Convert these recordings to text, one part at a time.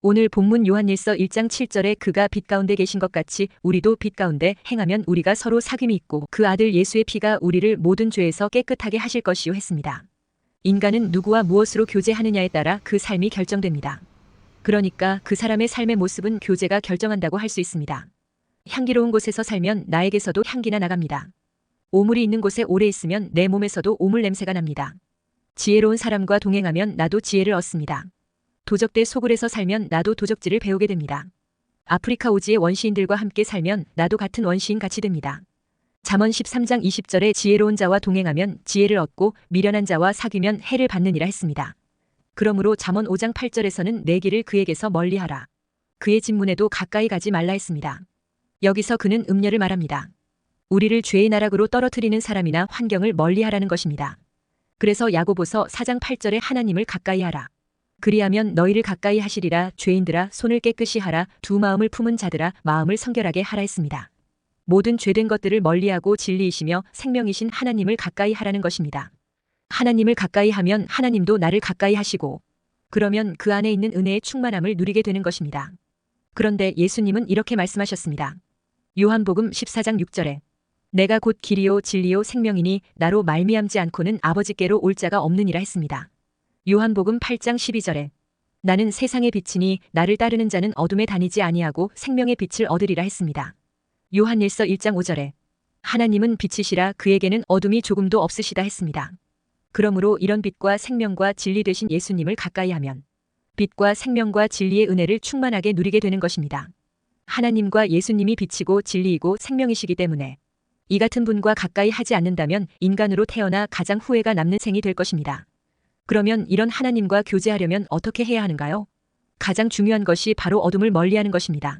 오늘 본문 요한일서 1장 7절에 그가 빛 가운데 계신 것 같이 우리도 빛 가운데 행하면 우리가 서로 사귐이 있고 그 아들 예수의 피가 우리를 모든 죄에서 깨끗하게 하실 것이요 했습니다. 인간은 누구와 무엇으로 교제하느냐에 따라 그 삶이 결정됩니다. 그러니까 그 사람의 삶의 모습은 교제가 결정한다고 할 수 있습니다. 향기로운 곳에서 살면 나에게서도 향기가 나갑니다. 오물이 있는 곳에 오래 있으면 내 몸에서도 오물 냄새가 납니다. 지혜로운 사람과 동행하면 나도 지혜를 얻습니다. 도적대 소굴에서 살면 나도 도적질을 배우게 됩니다. 아프리카 오지의 원시인들과 함께 살면 나도 같은 원시인 같이 됩니다. 잠언 13장 20절에 지혜로운 자와 동행하면 지혜를 얻고 미련한 자와 사귀면 해를 받느니라 했습니다. 그러므로 잠언 5장 8절에서는 내 길을 그에게서 멀리하라. 그의 진문에도 가까이 가지 말라 했습니다. 여기서 그는 음녀를 말합니다. 우리를 죄의 나락으로 떨어뜨리는 사람이나 환경을 멀리하라는 것입니다. 그래서 야고보서 4장 8절에 하나님을 가까이 하라. 그리하면 너희를 가까이 하시리라. 죄인들아 손을 깨끗이 하라. 두 마음을 품은 자들아 마음을 성결하게 하라 했습니다. 모든 죄된 것들을 멀리하고 진리이시며 생명이신 하나님을 가까이 하라는 것입니다. 하나님을 가까이 하면 하나님도 나를 가까이 하시고 그러면 그 안에 있는 은혜의 충만함을 누리게 되는 것입니다. 그런데 예수님은 이렇게 말씀하셨습니다. 요한복음 14장 6절에 내가 곧 길이요 진리요 생명이니 나로 말미암지 않고는 아버지께로 올 자가 없느니라 했습니다. 요한복음 8장 12절에 나는 세상의 빛이니 나를 따르는 자는 어둠에 다니지 아니하고 생명의 빛을 얻으리라 했습니다. 요한일서 1장 5절에 하나님은 빛이시라 그에게는 어둠이 조금도 없으시다 했습니다. 그러므로 이런 빛과 생명과 진리 되신 예수님을 가까이 하면 빛과 생명과 진리의 은혜를 충만하게 누리게 되는 것입니다. 하나님과 예수님이 빛이고 진리이고 생명이시기 때문에 이 같은 분과 가까이 하지 않는다면 인간으로 태어나 가장 후회가 남는 생이 될 것입니다. 그러면 이런 하나님과 교제하려면 어떻게 해야 하는가요? 가장 중요한 것이 바로 어둠을 멀리하는 것입니다.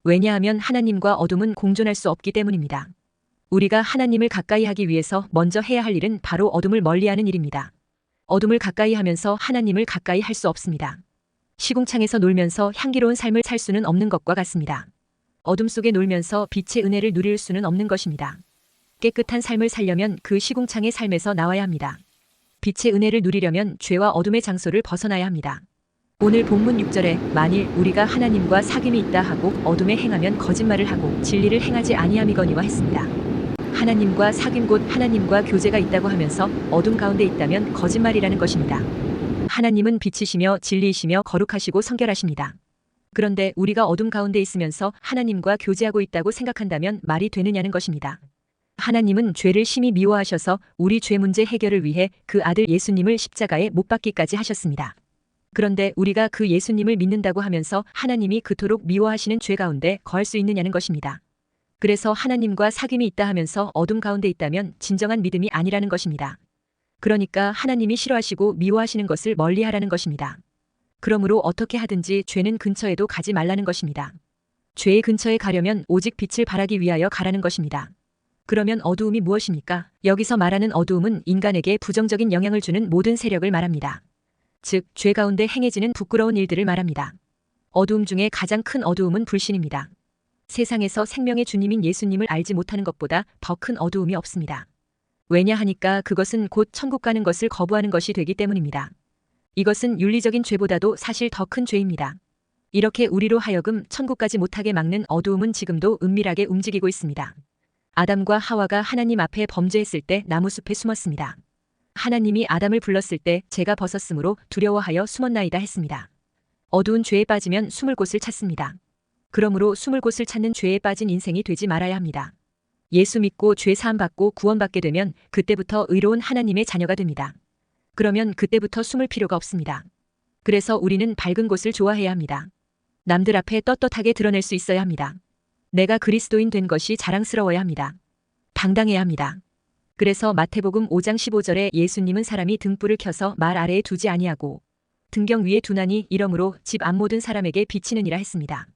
왜냐하면 하나님과 어둠은 공존할 수 없기 때문입니다. 우리가 하나님을 가까이 하기 위해서 먼저 해야 할 일은 바로 어둠을 멀리하는 일입니다. 어둠을 가까이 하면서 하나님을 가까이 할 수 없습니다. 시궁창에서 놀면서 향기로운 삶을 살 수는 없는 것과 같습니다. 어둠 속에 놀면서 빛의 은혜를 누릴 수는 없는 것입니다. 깨끗한 삶을 살려면 그 시궁창의 삶에서 나와야 합니다. 빛의 은혜를 누리려면 죄와 어둠의 장소를 벗어나야 합니다. 오늘 본문 6절에 만일 우리가 하나님과 사귐이 있다 하고 어둠에 행하면 거짓말을 하고 진리를 행하지 아니함이거니와 했습니다. 하나님과 사귐 곧 하나님과 교제가 있다고 하면서 어둠 가운데 있다면 거짓말이라는 것입니다. 하나님은 빛이시며 진리이시며 거룩하시고 성결하십니다. 그런데 우리가 어둠 가운데 있으면서 하나님과 교제하고 있다고 생각한다면 말이 되느냐는 것입니다. 하나님은 죄를 심히 미워하셔서 우리 죄 문제 해결을 위해 그 아들 예수님을 십자가에 못 박기까지 하셨습니다. 그런데 우리가 그 예수님을 믿는다고 하면서 하나님이 그토록 미워하시는 죄 가운데 거할 수 있느냐는 것입니다. 그래서 하나님과 사귐이 있다 하면서 어둠 가운데 있다면 진정한 믿음이 아니라는 것입니다. 그러니까 하나님이 싫어하시고 미워하시는 것을 멀리하라는 것입니다. 그러므로 어떻게 하든지 죄는 근처에도 가지 말라는 것입니다. 죄의 근처에 가려면 오직 빛을 발하기 위하여 가라는 것입니다. 그러면 어두움이 무엇입니까? 여기서 말하는 어두움은 인간에게 부정적인 영향을 주는 모든 세력을 말합니다. 즉, 죄 가운데 행해지는 부끄러운 일들을 말합니다. 어두움 중에 가장 큰 어두움은 불신입니다. 세상에서 생명의 주님인 예수님을 알지 못하는 것보다 더 큰 어두움이 없습니다. 왜냐하니까 그것은 곧 천국 가는 것을 거부하는 것이 되기 때문입니다. 이것은 윤리적인 죄보다도 사실 더 큰 죄입니다. 이렇게 우리로 하여금 천국 가지 못하게 막는 어두움은 지금도 은밀하게 움직이고 있습니다. 아담과 하와가 하나님 앞에 범죄했을 때 나무숲에 숨었습니다. 하나님이 아담을 불렀을 때 제가 벗었으므로 두려워하여 숨었나이다 했습니다. 어두운 죄에 빠지면 숨을 곳을 찾습니다. 그러므로 숨을 곳을 찾는 죄에 빠진 인생이 되지 말아야 합니다. 예수 믿고 죄 사함 받고 구원받게 되면 그때부터 의로운 하나님의 자녀가 됩니다. 그러면 그때부터 숨을 필요가 없습니다. 그래서 우리는 밝은 곳을 좋아해야 합니다. 남들 앞에 떳떳하게 드러낼 수 있어야 합니다. 내가 그리스도인 된 것이 자랑스러워야 합니다. 당당해야 합니다. 그래서 마태복음 5장 15절에 예수님은 사람이 등불을 켜서 말 아래에 두지 아니하고 등경 위에 두나니 이러므로 집 안 모든 사람에게 비치느니라 했습니다.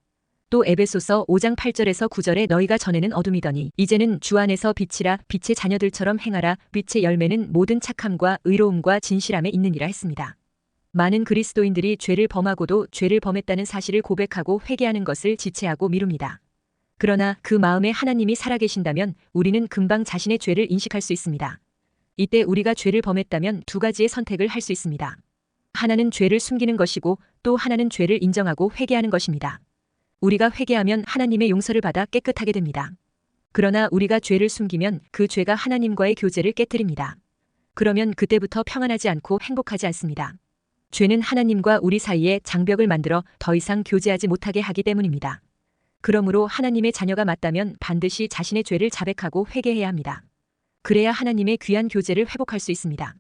또 에베소서 5장 8절에서 9절에 너희가 전에는 어둠이더니 이제는 주 안에서 빛이라 빛의 자녀들처럼 행하라 빛의 열매는 모든 착함과 의로움과 진실함에 있느니라 했습니다. 많은 그리스도인들이 죄를 범하고도 죄를 범했다는 사실을 고백하고 회개하는 것을 지체하고 미룹니다. 그러나 그 마음에 하나님이 살아계신다면 우리는 금방 자신의 죄를 인식할 수 있습니다. 이때 우리가 죄를 범했다면 두 가지의 선택을 할 수 있습니다. 하나는 죄를 숨기는 것이고 또 하나는 죄를 인정하고 회개하는 것입니다. 우리가 회개하면 하나님의 용서를 받아 깨끗하게 됩니다. 그러나 우리가 죄를 숨기면 그 죄가 하나님과의 교제를 깨뜨립니다. 그러면 그때부터 평안하지 않고 행복하지 않습니다. 죄는 하나님과 우리 사이에 장벽을 만들어 더 이상 교제하지 못하게 하기 때문입니다. 그러므로 하나님의 자녀가 맞다면 반드시 자신의 죄를 자백하고 회개해야 합니다. 그래야 하나님의 귀한 교제를 회복할 수 있습니다.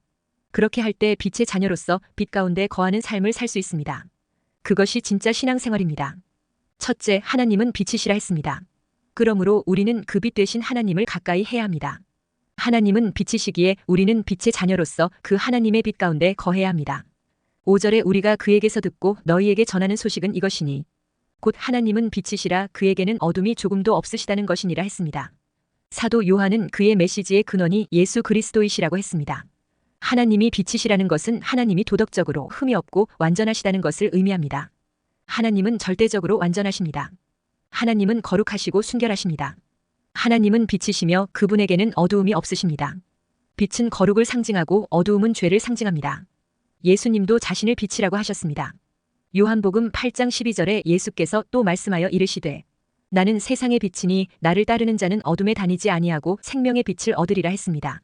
그렇게 할 때 빛의 자녀로서 빛 가운데 거하는 삶을 살 수 있습니다. 그것이 진짜 신앙생활입니다. 첫째, 하나님은 빛이시라 했습니다. 그러므로 우리는 그 빛 되신 하나님을 가까이 해야 합니다. 하나님은 빛이시기에 우리는 빛의 자녀로서 그 하나님의 빛 가운데 거해야 합니다. 5절에 우리가 그에게서 듣고 너희에게 전하는 소식은 이것이니 곧 하나님은 빛이시라 그에게는 어둠이 조금도 없으시다는 것이니라 했습니다. 사도 요한은 그의 메시지의 근원이 예수 그리스도이시라고 했습니다. 하나님이 빛이시라는 것은 하나님이 도덕적으로 흠이 없고 완전하시다는 것을 의미합니다. 하나님은 절대적으로 완전하십니다. 하나님은 거룩하시고 순결하십니다. 하나님은 빛이시며 그분에게는 어두움이 없으십니다. 빛은 거룩을 상징하고 어두움은 죄를 상징합니다. 예수님도 자신을 빛이라고 하셨습니다. 요한복음 8장 12절에 예수께서 또 말씀하여 이르시되 나는 세상의 빛이니 나를 따르는 자는 어둠에 다니지 아니하고 생명의 빛을 얻으리라 했습니다.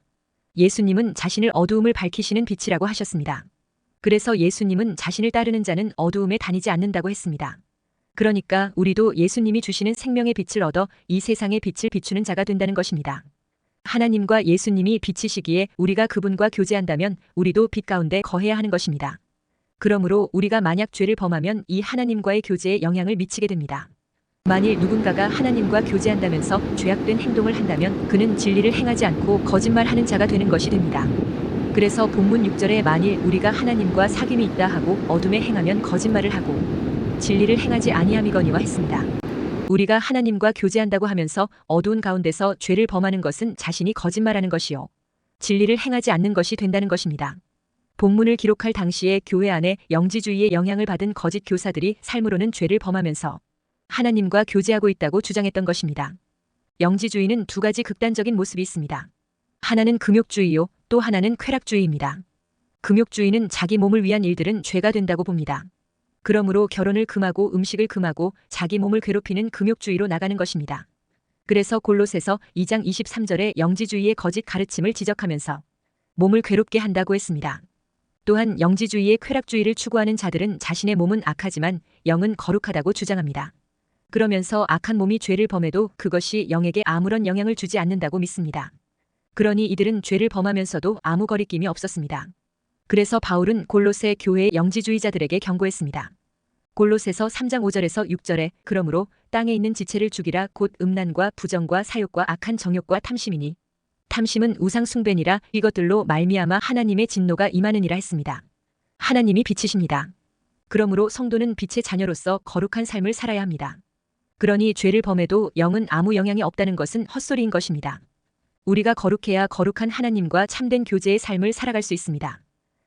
예수님은 자신을 어두움을 밝히시는 빛이라고 하셨습니다. 그래서 예수님은 자신을 따르는 자는 어두움에 다니지 않는다고 했습니다. 그러니까 우리도 예수님이 주시는 생명의 빛을 얻어 이 세상의 빛을 비추는 자가 된다는 것입니다. 하나님과 예수님이 빛이시기에 우리가 그분과 교제한다면 우리도 빛 가운데 거해야 하는 것입니다. 그러므로 우리가 만약 죄를 범하면 이 하나님과의 교제에 영향을 미치게 됩니다. 만일 누군가가 하나님과 교제한다면서 죄악된 행동을 한다면 그는 진리를 행하지 않고 거짓말하는 자가 되는 것이 됩니다. 그래서 본문 6절에 만일 우리가 하나님과 사귐이 있다 하고 어둠에 행하면 거짓말을 하고 진리를 행하지 아니함이거니와 했습니다. 우리가 하나님과 교제한다고 하면서 어두운 가운데서 죄를 범하는 것은 자신이 거짓말하는 것이요 진리를 행하지 않는 것이 된다는 것입니다. 본문을 기록할 당시에 교회 안에 영지주의의 영향을 받은 거짓 교사들이 삶으로는 죄를 범하면서 하나님과 교제하고 있다고 주장했던 것입니다. 영지주의는 두 가지 극단적인 모습이 있습니다. 하나는 금욕주의요, 또 하나는 쾌락주의입니다. 금욕주의는 자기 몸을 위한 일들은 죄가 된다고 봅니다. 그러므로 결혼을 금하고 음식을 금하고 자기 몸을 괴롭히는 금욕주의로 나가는 것입니다. 그래서 골로새서 2장 23절에 영지주의의 거짓 가르침을 지적하면서 몸을 괴롭게 한다고 했습니다. 또한 영지주의의 쾌락주의를 추구하는 자들은 자신의 몸은 악하지만 영은 거룩하다고 주장합니다. 그러면서 악한 몸이 죄를 범해도 그것이 영에게 아무런 영향을 주지 않는다고 믿습니다. 그러니 이들은 죄를 범하면서도 아무 거리낌이 없었습니다. 그래서 바울은 골로새 교회의 영지주의자들에게 경고했습니다. 골로새서 3장 5절에서 6절에 그러므로 땅에 있는 지체를 죽이라 곧 음란과 부정과 사욕과 악한 정욕과 탐심이니 탐심은 우상 숭배니라 이것들로 말미암아 하나님의 진노가 임하느니라 했습니다. 하나님이 빛이십니다. 그러므로 성도는 빛의 자녀로서 거룩한 삶을 살아야 합니다. 그러니 죄를 범해도 영은 아무 영향이 없다는 것은 헛소리인 것입니다. 우리가 거룩해야 거룩한 하나님과 참된 교제의 삶을 살아갈 수 있습니다.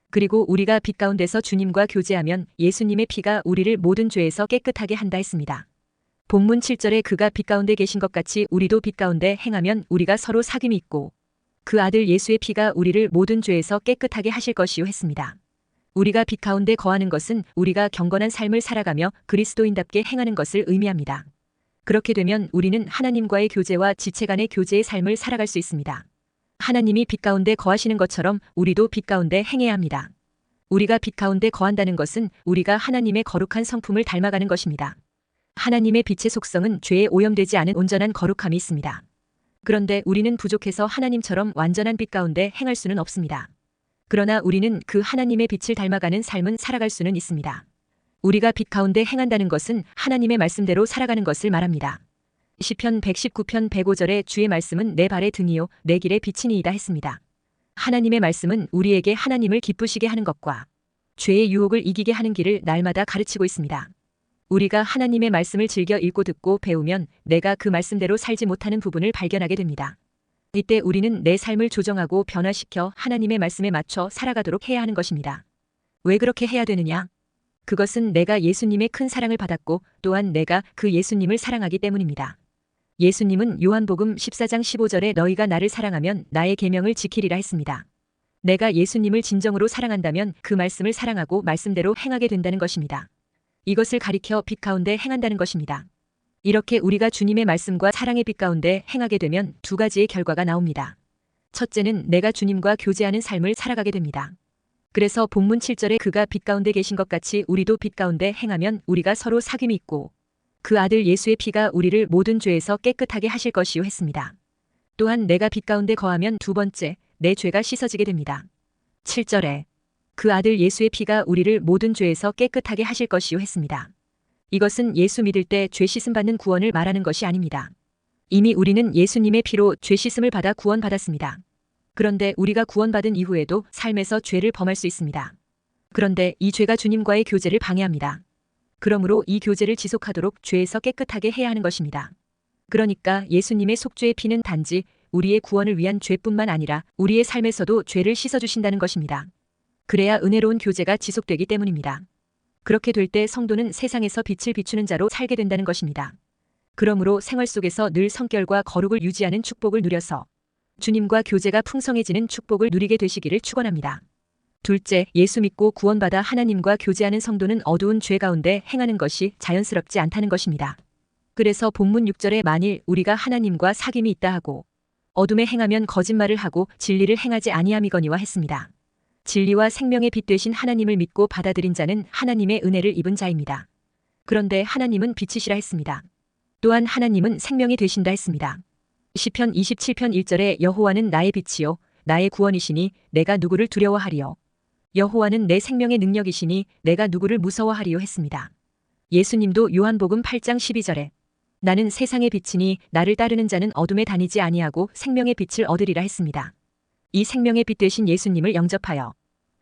그리고 우리가 빛 가운데서 주님과 교제하면 예수님의 피가 우리를 모든 죄에서 깨끗하게 한다 했습니다. 본문 7절에 그가 빛 가운데 계신 것 같이 우리도 빛 가운데 행하면 우리가 서로 사귐이 있고 그 아들 예수의 피가 우리를 모든 죄에서 깨끗하게 하실 것이요 했습니다. 우리가 빛 가운데 거하는 것은 우리가 경건한 삶을 살아가며 그리스도인답게 행하는 것을 의미합니다. 그렇게 되면 우리는 하나님과의 교제와 지체 간의 교제의 삶을 살아갈 수 있습니다. 하나님이 빛 가운데 거하시는 것처럼 우리도 빛 가운데 행해야 합니다. 우리가 빛 가운데 거한다는 것은 우리가 하나님의 거룩한 성품을 닮아가는 것입니다. 하나님의 빛의 속성은 죄에 오염되지 않은 온전한 거룩함이 있습니다. 그런데 우리는 부족해서 하나님처럼 완전한 빛 가운데 행할 수는 없습니다. 그러나 우리는 그 하나님의 빛을 닮아가는 삶은 살아갈 수는 있습니다. 우리가 빛 가운데 행한다는 것은 하나님의 말씀대로 살아가는 것을 말합니다. 시편 119편 105절에 주의 말씀은 내 발의 등이요 내 길의 빛이니이다 했습니다. 하나님의 말씀은 우리에게 하나님을 기쁘시게 하는 것과 죄의 유혹을 이기게 하는 길을 날마다 가르치고 있습니다. 우리가 하나님의 말씀을 즐겨 읽고 듣고 배우면 내가 그 말씀대로 살지 못하는 부분을 발견하게 됩니다. 이때 우리는 내 삶을 조정하고 변화시켜 하나님의 말씀에 맞춰 살아가도록 해야 하는 것입니다. 왜 그렇게 해야 되느냐? 그것은 내가 예수님의 큰 사랑을 받았고 또한 내가 그 예수님을 사랑하기 때문입니다. 예수님은 요한복음 14장 15절에 너희가 나를 사랑하면 나의 계명을 지키리라 했습니다. 내가 예수님을 진정으로 사랑한다면 그 말씀을 사랑하고 말씀대로 행하게 된다는 것입니다. 이것을 가리켜 빛 가운데 행한다는 것입니다. 이렇게 우리가 주님의 말씀과 사랑의 빛 가운데 행하게 되면 두 가지의 결과가 나옵니다. 첫째는 내가 주님과 교제하는 삶을 살아가게 됩니다. 그래서 본문 7절에 그가 빛 가운데 계신 것 같이 우리도 빛 가운데 행하면 우리가 서로 사귐이 있고 그 아들 예수의 피가 우리를 모든 죄에서 깨끗하게 하실 것이요 했습니다. 또한 내가 빛 가운데 거하면 두 번째, 내 죄가 씻어지게 됩니다. 7절에 그 아들 예수의 피가 우리를 모든 죄에서 깨끗하게 하실 것이요 했습니다. 이것은 예수 믿을 때 죄 씻음 받는 구원을 말하는 것이 아닙니다. 이미 우리는 예수님의 피로 죄 씻음을 받아 구원받았습니다. 그런데 우리가 구원받은 이후에도 삶에서 죄를 범할 수 있습니다. 그런데 이 죄가 주님과의 교제를 방해합니다. 그러므로 이 교제를 지속하도록 죄에서 깨끗하게 해야 하는 것입니다. 그러니까 예수님의 속죄의 피는 단지 우리의 구원을 위한 죄뿐만 아니라 우리의 삶에서도 죄를 씻어주신다는 것입니다. 그래야 은혜로운 교제가 지속되기 때문입니다. 그렇게 될 때 성도는 세상에서 빛을 비추는 자로 살게 된다는 것입니다. 그러므로 생활 속에서 늘 성결과 거룩을 유지하는 축복을 누려서 주님과 교제가 풍성해지는 축복을 누리게 되시기를 축원합니다. 둘째, 예수 믿고 구원받아 하나님과 교제하는 성도는 어두운 죄 가운데 행하는 것이 자연스럽지 않다는 것입니다. 그래서 본문 6절에 만일 우리가 하나님과 사귐이 있다 하고 어둠에 행하면 거짓말을 하고 진리를 행하지 아니함이거니와 했습니다. 진리와 생명의 빛 되신 하나님을 믿고 받아들인 자는 하나님의 은혜를 입은 자입니다. 그런데 하나님은 빛이시라 했습니다. 또한 하나님은 생명이 되신다 했습니다. 시편 27편 1절에 여호와는 나의 빛이요 나의 구원이시니 내가 누구를 두려워하리요. 여호와는 내 생명의 능력이시니 내가 누구를 무서워하리요 했습니다. 예수님도 요한복음 8장 12절에 나는 세상의 빛이니 나를 따르는 자는 어둠에 다니지 아니하고 생명의 빛을 얻으리라 했습니다. 이 생명의 빛 되신 예수님을 영접하여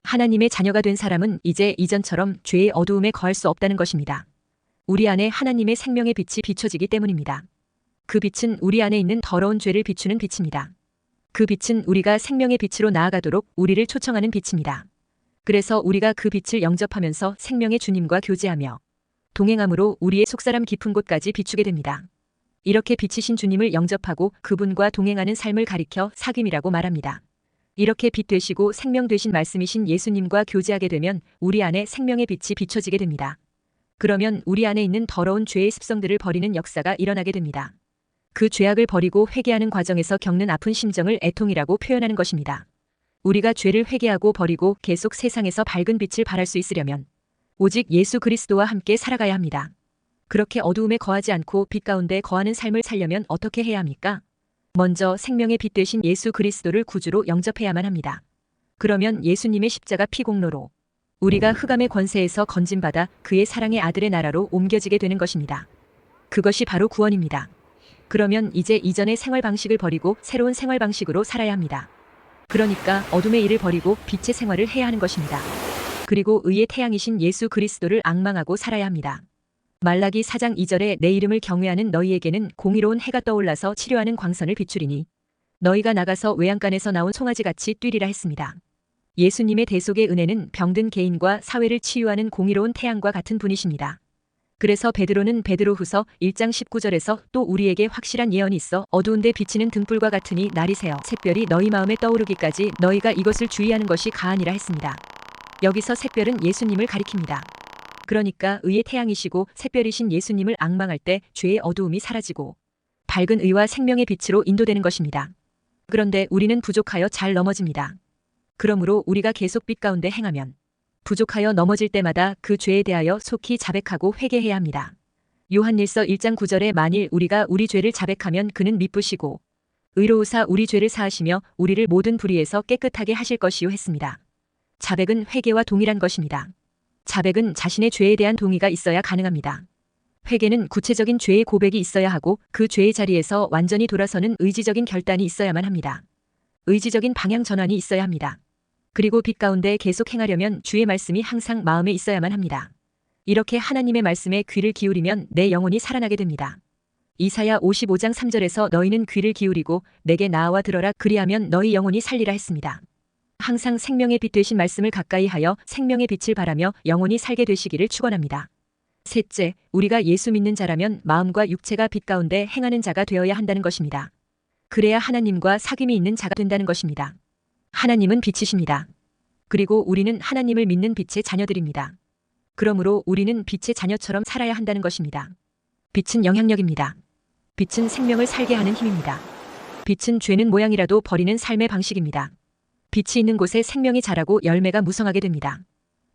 하나님의 자녀가 된 사람은 이제 이전처럼 죄의 어두움에 거할 수 없다는 것입니다. 우리 안에 하나님의 생명의 빛이 비춰지기 때문입니다. 그 빛은 우리 안에 있는 더러운 죄를 비추는 빛입니다. 그 빛은 우리가 생명의 빛으로 나아가도록 우리를 초청하는 빛입니다. 그래서 우리가 그 빛을 영접하면서 생명의 주님과 교제하며 동행함으로 우리의 속사람 깊은 곳까지 비추게 됩니다. 이렇게 빛이신 주님을 영접하고 그분과 동행하는 삶을 가리켜 사귐이라고 말합니다. 이렇게 빛 되시고 생명 되신 말씀이신 예수님과 교제하게 되면 우리 안에 생명의 빛이 비춰지게 됩니다. 그러면 우리 안에 있는 더러운 죄의 습성들을 버리는 역사가 일어나게 됩니다. 그 죄악을 버리고 회개하는 과정에서 겪는 아픈 심정을 애통이라고 표현하는 것입니다. 우리가 죄를 회개하고 버리고 계속 세상에서 밝은 빛을 발할 수 있으려면 오직 예수 그리스도와 함께 살아가야 합니다. 그렇게 어두움에 거하지 않고 빛 가운데 거하는 삶을 살려면 어떻게 해야 합니까? 먼저 생명의 빛 되신 예수 그리스도를 구주로 영접해야만 합니다. 그러면 예수님의 십자가 피 공로로 우리가 흑암의 권세에서 건진받아 그의 사랑의 아들의 나라로 옮겨지게 되는 것입니다. 그것이 바로 구원입니다. 그러면 이제 이전의 생활 방식을 버리고 새로운 생활 방식으로 살아야 합니다. 그러니까 어둠의 일을 버리고 빛의 생활을 해야 하는 것입니다. 그리고 의의 태양이신 예수 그리스도를 앙망하고 살아야 합니다. 말라기 4장 2절에 내 이름을 경외하는 너희에게는 공의로운 해가 떠올라서 치료하는 광선을 비추리니 너희가 나가서 외양간에서 나온 송아지같이 뛰리라 했습니다. 예수님의 대속의 은혜는 병든 개인과 사회를 치유하는 공의로운 태양과 같은 분이십니다. 그래서 베드로는 베드로후서 1장 19절에서 또 우리에게 확실한 예언이 있어 어두운데 비치는 등불과 같으니 날이 새어 샛별이 너희 마음에 떠오르기까지 너희가 이것을 주의하는 것이 가하니라 했습니다. 여기서 샛별은 예수님을 가리킵니다. 그러니까 의의 태양이시고 샛별이신 예수님을 앙망할 때 죄의 어두움이 사라지고 밝은 의와 생명의 빛으로 인도되는 것입니다. 그런데 우리는 부족하여 잘 넘어집니다. 그러므로 우리가 계속 빛 가운데 행하면 부족하여 넘어질 때마다 그 죄에 대하여 속히 자백하고 회개해야 합니다. 요한일서 1장 9절에 만일 우리가 우리 죄를 자백하면 그는 미쁘시고 의로우사 우리 죄를 사하시며 우리를 모든 불의에서 깨끗하게 하실 것이요 했습니다. 자백은 회개와 동일한 것입니다. 자백은 자신의 죄에 대한 동의가 있어야 가능합니다. 회개는 구체적인 죄의 고백이 있어야 하고 그 죄의 자리에서 완전히 돌아서는 의지적인 결단이 있어야만 합니다. 의지적인 방향 전환이 있어야 합니다. 그리고 빛 가운데 계속 행하려면 주의 말씀이 항상 마음에 있어야만 합니다. 이렇게 하나님의 말씀에 귀를 기울이면 내 영혼이 살아나게 됩니다. 이사야 55장 3절에서 너희는 귀를 기울이고 내게 나아와 들어라 그리하면 너희 영혼이 살리라 했습니다. 항상 생명의 빛 되신 말씀을 가까이 하여 생명의 빛을 바라며 영혼이 살게 되시기를 축원합니다. 셋째, 우리가 예수 믿는 자라면 마음과 육체가 빛 가운데 행하는 자가 되어야 한다는 것입니다. 그래야 하나님과 사귐이 있는 자가 된다는 것입니다. 하나님은 빛이십니다. 그리고 우리는 하나님을 믿는 빛의 자녀들입니다. 그러므로 우리는 빛의 자녀처럼 살아야 한다는 것입니다. 빛은 영향력입니다. 빛은 생명을 살게 하는 힘입니다. 빛은 죄는 모양이라도 버리는 삶의 방식입니다. 빛이 있는 곳에 생명이 자라고 열매가 무성하게 됩니다.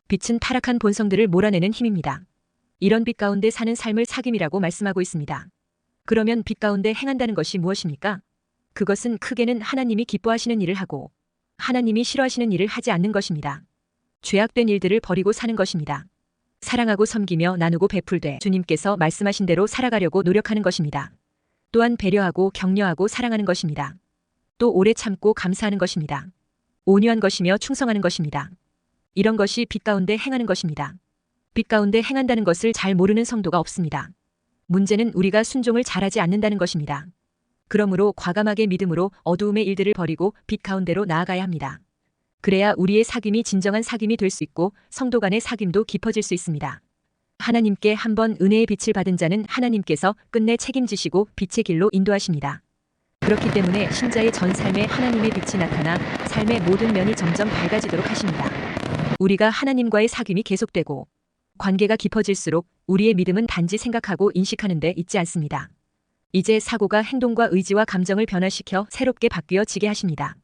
빛은 타락한 본성들을 몰아내는 힘입니다. 이런 빛 가운데 사는 삶을 사귐이라고 말씀하고 있습니다. 그러면 빛 가운데 행한다는 것이 무엇입니까? 그것은 크게는 하나님이 기뻐하시는 일을 하고 하나님이 싫어하시는 일을 하지 않는 것입니다. 죄악된 일들을 버리고 사는 것입니다. 사랑하고 섬기며 나누고 베풀되 주님께서 말씀하신 대로 살아가려고 노력하는 것입니다. 또한 배려하고 격려하고 사랑하는 것입니다. 또 오래 참고 감사하는 것입니다. 온유한 것이며 충성하는 것입니다. 이런 것이 빛 가운데 행하는 것입니다. 빛 가운데 행한다는 것을 잘 모르는 성도가 없습니다. 문제는 우리가 순종을 잘하지 않는다는 것입니다. 그러므로 과감하게 믿음으로 어두움의 일들을 버리고 빛 가운데로 나아가야 합니다. 그래야 우리의 사귐이 진정한 사귐이 될 수 있고 성도 간의 사귐도 깊어질 수 있습니다. 하나님께 한번 은혜의 빛을 받은 자는 하나님께서 끝내 책임지시고 빛의 길로 인도하십니다. 그렇기 때문에 신자의 전 삶에 하나님의 빛이 나타나 삶의 모든 면이 점점 밝아지도록 하십니다. 우리가 하나님과의 사귐이 계속되고 관계가 깊어질수록 우리의 믿음은 단지 생각하고 인식하는 데 있지 않습니다. 이제 사고가 행동과 의지와 감정을 변화시켜 새롭게 바뀌어지게 하십니다.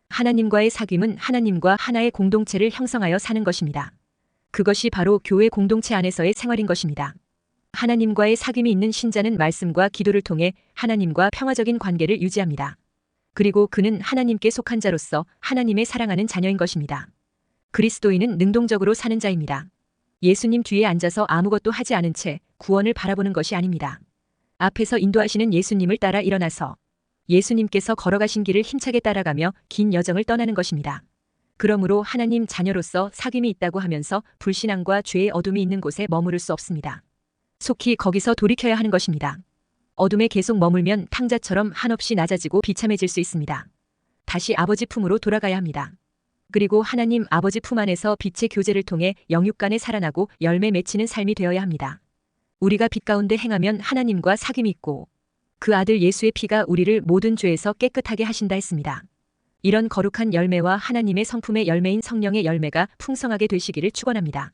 하나님과의 사귐은 하나님과 하나의 공동체를 형성하여 사는 것입니다. 그것이 바로 교회 공동체 안에서의 생활인 것입니다. 하나님과의 사귐이 있는 신자는 말씀과 기도를 통해 하나님과 평화적인 관계를 유지합니다. 그리고 그는 하나님께 속한 자로서 하나님의 사랑하는 자녀인 것입니다. 그리스도인은 능동적으로 사는 자입니다. 예수님 뒤에 앉아서 아무것도 하지 않은 채 구원을 바라보는 것이 아닙니다. 앞에서 인도하시는 예수님을 따라 일어나서 예수님께서 걸어가신 길을 힘차게 따라가며 긴 여정을 떠나는 것입니다. 그러므로 하나님 자녀로서 사귐이 있다고 하면서 불신앙과 죄의 어둠이 있는 곳에 머무를 수 없습니다. 속히 거기서 돌이켜야 하는 것입니다. 어둠에 계속 머물면 탕자처럼 한없이 낮아지고 비참해질 수 있습니다. 다시 아버지 품으로 돌아가야 합니다. 그리고 하나님 아버지 품 안에서 빛의 교제를 통해 영육 간에 살아나고 열매 맺히는 삶이 되어야 합니다. 우리가 빛 가운데 행하면 하나님과 사귐이 있고 그 아들 예수의 피가 우리를 모든 죄에서 깨끗하게 하신다 했습니다. 이런 거룩한 열매와 하나님의 성품의 열매인 성령의 열매가 풍성하게 되시기를 축원합니다.